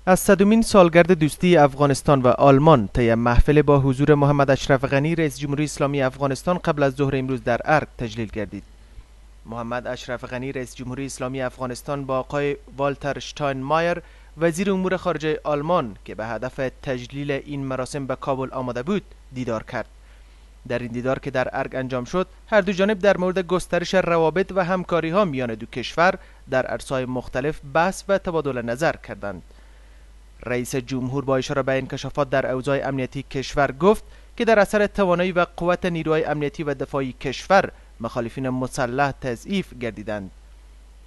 از 100مین سالگرد دوستی افغانستان و آلمان طی محفل با حضور محمد اشرف غنی رئیس جمهوری اسلامی افغانستان قبل از ظهر امروز در ارگ تجلیل گردید. محمد اشرف غنی رئیس جمهوری اسلامی افغانستان با آقای والتر شتاینمایر وزیر امور خارجه آلمان که به هدف تجلیل این مراسم به کابل آمده بود دیدار کرد. در این دیدار که در ارگ انجام شد، هر دو جانب در مورد گسترش روابط و همکاری ها میان دو کشور در عرصه‌های مختلف بحث و تبادل نظر کردند. رئیس جمهور با اشاره به انکشافات در اوضاع امنیتی کشور گفت که در اثر توانایی و قوت نیروهای امنیتی و دفاعی کشور مخالفین مسلح تضعیف گردیدند.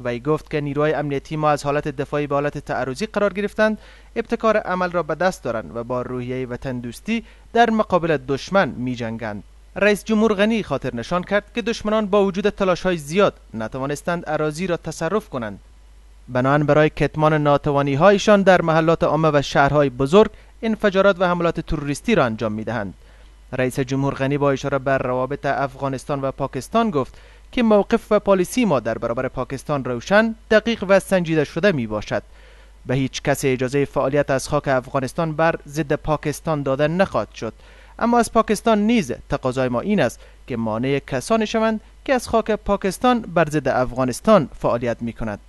وی گفت که نیروهای امنیتی ما از حالت دفاعی به حالت تعرضی قرار گرفتند، ابتکار عمل را به دست دارند و با روحیه وطن دوستی در مقابل دشمن می جنگند. رئیس جمهور غنی خاطر نشان کرد که دشمنان با وجود تلاش‌های زیاد نتوانستند اراضی را تصرف کنند. بنابراین برای کتمان ناتوانی‌هایشان در محلات عامه و شهرهای بزرگ انفجارات و حملات تروریستی را انجام می‌دهند. رئیس جمهور غنی با اشاره بر روابط افغانستان و پاکستان گفت که موقف و پالیسی ما در برابر پاکستان روشن، دقیق و سنجیده شده می باشد. به هیچ کس اجازه فعالیت از خاک افغانستان بر ضد پاکستان داده نخواهد شد. اما از پاکستان نیز تقاضای ما این است که مانع کسانی شوند که از خاک پاکستان بر ضد افغانستان فعالیت می کند.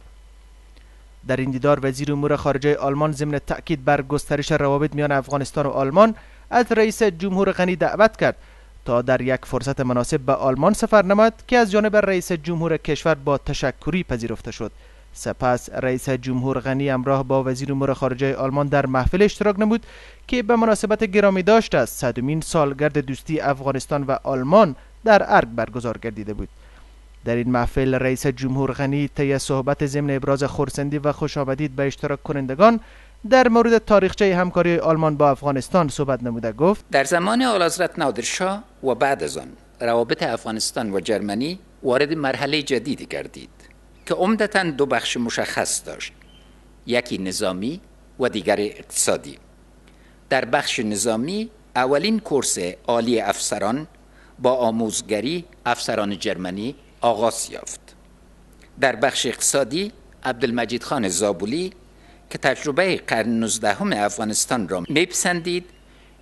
در این دیدار وزیر امور خارجه آلمان ضمن تأکید بر گسترش روابط میان افغانستان و آلمان از رئیس جمهور غنی دعوت کرد تا در یک فرصت مناسب به آلمان سفر نماید که از جانب رئیس جمهور کشور با تشکری پذیرفته شد. سپس رئیس جمهور غنی همراه با وزیر امور خارجه آلمان در محفل اشتراک نمود که به مناسبت گرامی داشت از 100مین سالگرد دوستی افغانستان و آلمان در ارگ برگزار گردیده بود. در این محفل رئیس جمهور غنی طی صحبت ضمن ابراز خرسندی و خوشامدید به اشتراک کنندگان در مورد تاریخچه همکاری آلمان با افغانستان صحبت نموده گفت: در زمان اعلیحضرت نادرشاه و بعد از آن روابط افغانستان و جرمنی وارد مرحله جدیدی گردید که عمدتاً دو بخش مشخص داشت، یکی نظامی و دیگر اقتصادی. در بخش نظامی اولین کورس عالی افسران با آموزگری افسران جرمنی آغاز یافت. در بخش اقتصادی عبدالمجید خان زابلی که تجربه قرن 19 افغانستان را میپسندید،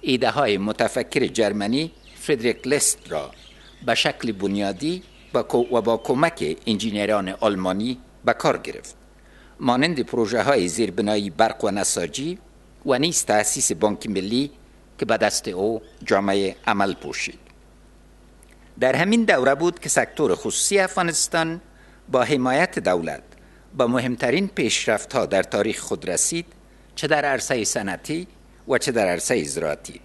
ایده های متفکر جرمنی فریدریک لست را به شکل بنیادی و با کمک انجینران آلمانی به کار گرفت، مانند پروژه های زیربنایی برق و نساجی و نیز تأسیس بانک ملی که به دست او جامعه عمل پوشید. در همین دوره بود که سکتور خصوصی افغانستان با حمایت دولت به مهمترین پیشرفت‌ها در تاریخ خود رسید، چه در عرصه صنعتی و چه در عرصه زراعتی.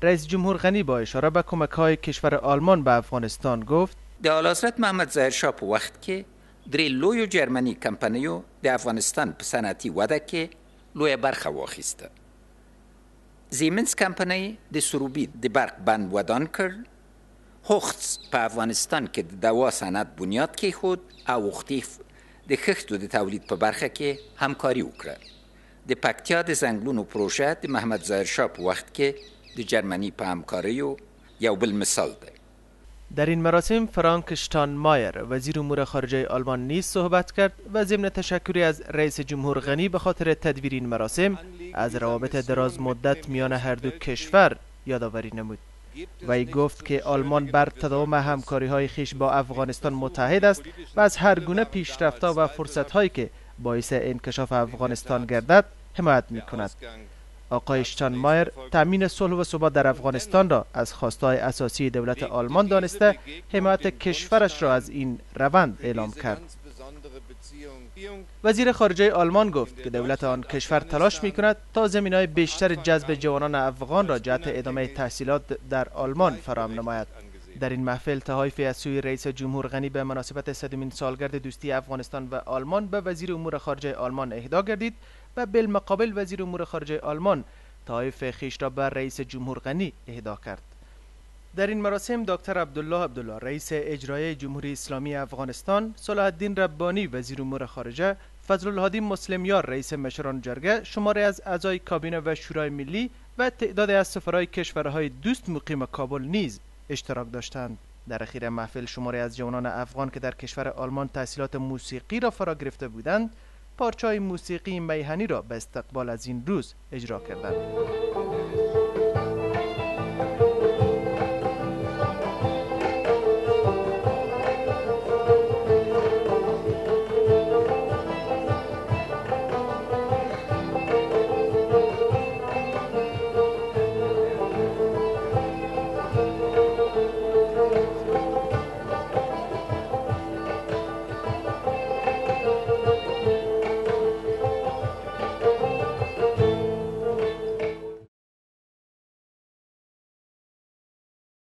رئیس جمهور غنی با اشاره به کمک‌های کشور آلمان به افغانستان گفت: د اعلیحضرت محمد ظاهر شاه په وخت کې درې لویو جرمني کمپنیو د افغانستان په صنعتي وده کې لویه برخه واخیسته. زیمنس کمپنی د سروبي د برق بند ودان کړ، هوختس په افغانستان کې د دوا صنعت بنیاد کېښود او وختیف د خښتو د تولید په برخه کې همکاري وکړه. د پکتیا د ځنګلونو پروژه د محمد ظاهر شاه په وخت کې د جرمنی په همکاریو یو بل مثال ده. در این مراسم فرانک شتاینمایر وزیر امور خارجه آلمان نیز صحبت کرد و ضمن تشکری از رئیس جمهور غنی به خاطر تدبیر این مراسم از روابط دراز مدت میان هر دو کشور یادآوری نمود. وی گفت که آلمان بر تداوم همکاری‌های خویش با افغانستان متحد است و از هر گونه پیشرفت‌ها و فرصت‌هایی که باعث انکشاف افغانستان گردد حمایت می‌کند. آقای شتاینمایر تامین صلح و ثبات در افغانستان را از خواستهای اساسی دولت آلمان دانسته، حمایت کشورش را از این روند اعلام کرد. وزیر خارجه آلمان گفت که دولت آن کشور تلاش می‌کند تا زمینه‌های بیشتر جذب جوانان افغان را جهت ادامه تحصیلات در آلمان فراهم نماید. در این محفل تحایفی از سوی رئیس جمهور غنی به مناسبت 100مین سالگرد دوستی افغانستان و آلمان به وزیر امور خارجه آلمان اهدا گردید و بالمقابل وزیر امور خارجه آلمان تحایف خویش را به رئیس جمهور غنی اهدا کرد. در این مراسم دکتر عبدالله رئیس اجرایی جمهوری اسلامی افغانستان، صلاح الدین ربانی وزیر امور خارجه، فضل الهادی مسلمیار رئیس مشران جرگه، شماری از اعضای کابینه و شورای ملی و تعدادی از سفرای کشورهای دوست مقیم کابل نیز اشتراک داشتند. در اخیر محفل شماری از جوانان افغان که در کشور آلمان تحصیلات موسیقی را فرا گرفته بودند، پارچه‌های موسیقی میهنی را به استقبال از این روز اجرا کردند.